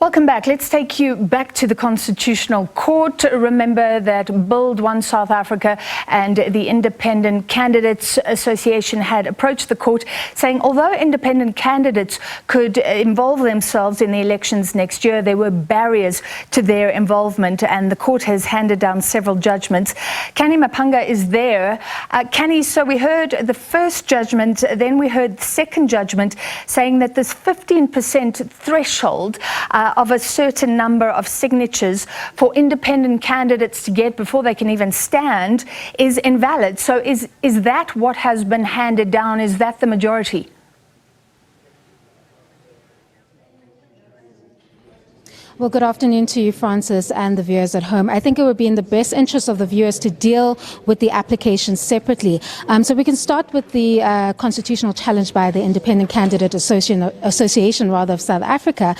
Welcome back. Let's take you back to the Constitutional Court. Remember that Build One South Africa and the Independent Candidates Association had approached the court saying although independent candidates could involve themselves in the elections next year, there were barriers to their involvement, and the court has handed down several judgments. Canny Maphanga is there. Canny, so we heard the first judgment, then we heard the second judgment saying that this 15% threshold of a certain number of signatures for independent candidates to get before they can even stand is invalid. So is that what has been handed down? Is that the majority? Well, good afternoon to you, Francis, and the viewers at home. I think it would be in the best interest of the viewers to deal with the applications separately. So we can start with the constitutional challenge by the Independent Candidate Association of South Africa.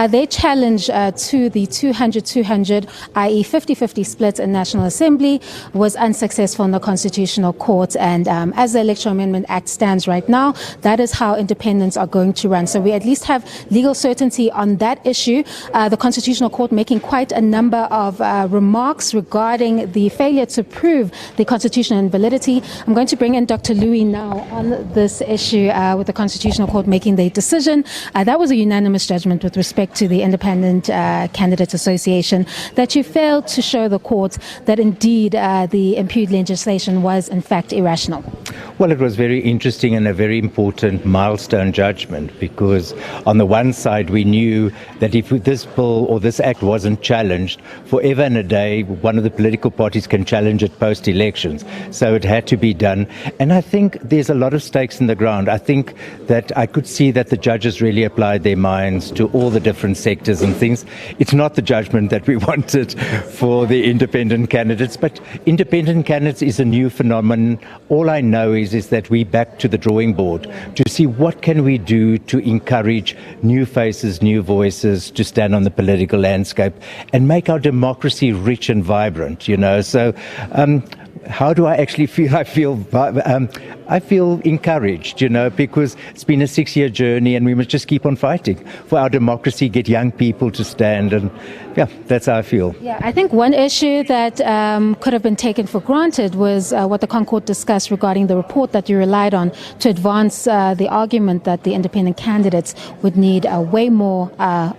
Their challenge to the 200-200, i.e. 50-50 split in National Assembly was unsuccessful in the Constitutional Court. And as the Electoral Amendment Act stands right now, that is how independents are going to run. So we at least have legal certainty on that issue. The Constitutional Court making quite a number of remarks regarding the failure to prove the constitutional invalidity. I'm going to bring in Dr. Louis now on this issue with the Constitutional Court making the decision. That was a unanimous judgment with respect to the Independent Candidates Association, that you failed to show the court that indeed the impugned legislation was in fact irrational. Well, it was very interesting and a very important milestone judgment, because on the one side we knew that if this bill or this act wasn't challenged, forever and a day one of the political parties can challenge it post-elections. So it had to be done. And I think there's a lot of stakes in the ground. I think that I could see that the judges really applied their minds to all the different sectors and things. It's not the judgment that we wanted for the independent candidates, but independent candidates is a new phenomenon. All I know is that we back to the drawing board to see what can we do to encourage new faces, new voices to stand on the political landscape and make our democracy rich and vibrant, you know. So how do I actually feel? I feel encouraged, you know, because it's been a 6-year journey and we must just keep on fighting for our democracy, get young people to stand, and yeah, that's how I feel. Yeah, I think one issue that could have been taken for granted was what the Concourt discussed regarding the report that you relied on to advance the argument that the independent candidates would need way more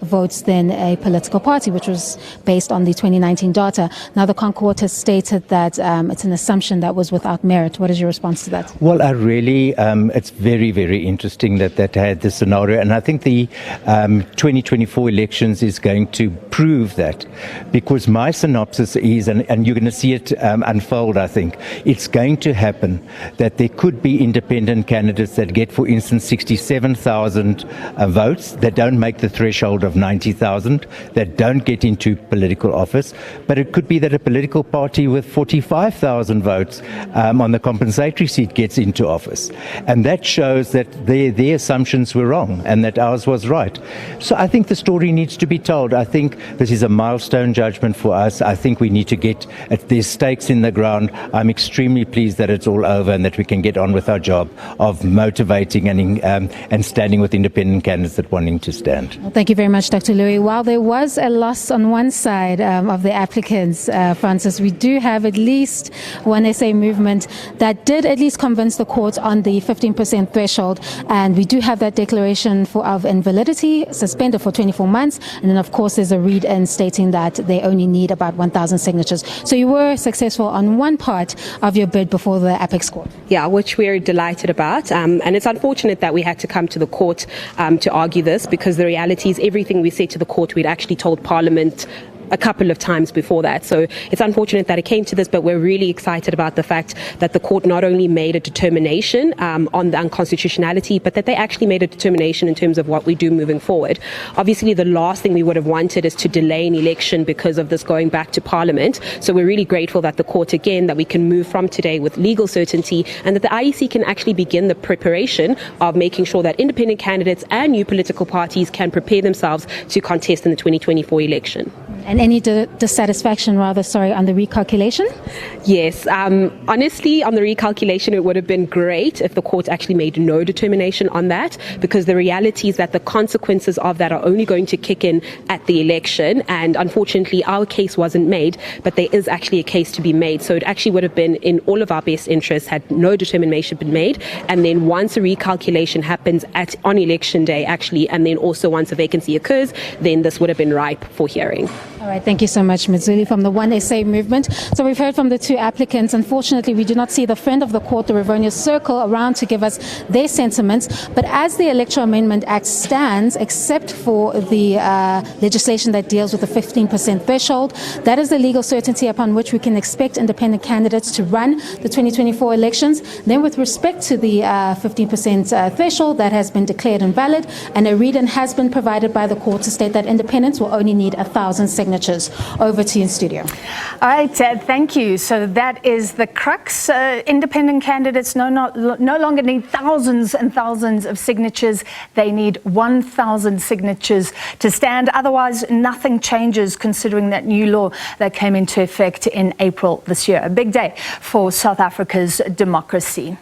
votes than a political party, which was based on the 2019 data. Now the Concourt has stated that it's an assumption that was without merit. What is your response to that? Well, I really, it's very, very interesting that had this scenario. And I think the 2024 elections is going to prove that, because my synopsis is, and you're going to see it unfold, I think, it's going to happen that there could be independent candidates that get, for instance, 67,000 votes, that don't make the threshold of 90,000, that don't get into political office. But it could be that a political party with 45,000 votes on the compensatory seat gets into office. And that shows that their assumptions were wrong and that ours was right. So I think the story needs to be told. I think this is a milestone judgment for us. I think we need to get, there's stakes in the ground. I'm extremely pleased that it's all over and that we can get on with our job of motivating and standing with independent candidates that wanting to stand. Well, thank you very much, Dr. Louis. While there was a loss on one side of the applicants, Francis, we do have at least one SA movement that did at least convince the court on the 15% threshold, and we do have that declaration of invalidity suspended for 24 months, and then of course there's a read-in stating that they only need about 1,000 signatures. So you were successful on one part of your bid before the Apex Court. Yeah, which we're delighted about, and it's unfortunate that we had to come to the court to argue this, because the reality is everything we said to the court we'd actually told Parliament a couple of times before that. So it's unfortunate that it came to this, but we're really excited about the fact that the court not only made a determination on the unconstitutionality, but that they actually made a determination in terms of what we do moving forward. Obviously, the last thing we would have wanted is to delay an election because of this going back to Parliament. So we're really grateful that the court, again, that we can move from today with legal certainty, and that the IEC can actually begin the preparation of making sure that independent candidates and new political parties can prepare themselves to contest in the 2024 election. And any dissatisfaction, rather, on the recalculation? Yes. Honestly, on the recalculation, it would have been great if the court actually made no determination on that, because the reality is that the consequences of that are only going to kick in at the election. And unfortunately, our case wasn't made, but there is actually a case to be made. So it actually would have been in all of our best interests had no determination been made. And then once a recalculation happens on election day, actually, and then also once a vacancy occurs, then this would have been ripe for hearing. All right, thank you so much, Mzuli, from the One SA movement. So we've heard from the two applicants. Unfortunately, we do not see the friend of the court, the Rivonia Circle, around to give us their sentiments. But as the Electoral Amendment Act stands, except for the legislation that deals with the 15% threshold, that is the legal certainty upon which we can expect independent candidates to run the 2024 elections. Then with respect to the 15% threshold, that has been declared invalid, and a read-in has been provided by the court to state that independents will only need 1,000 signatures. Over to you in studio. All right, thank you. So that is the crux. Independent candidates no longer need thousands and thousands of signatures. They need 1,000 signatures to stand. Otherwise, nothing changes, considering that new law that came into effect in April this year. A big day for South Africa's democracy.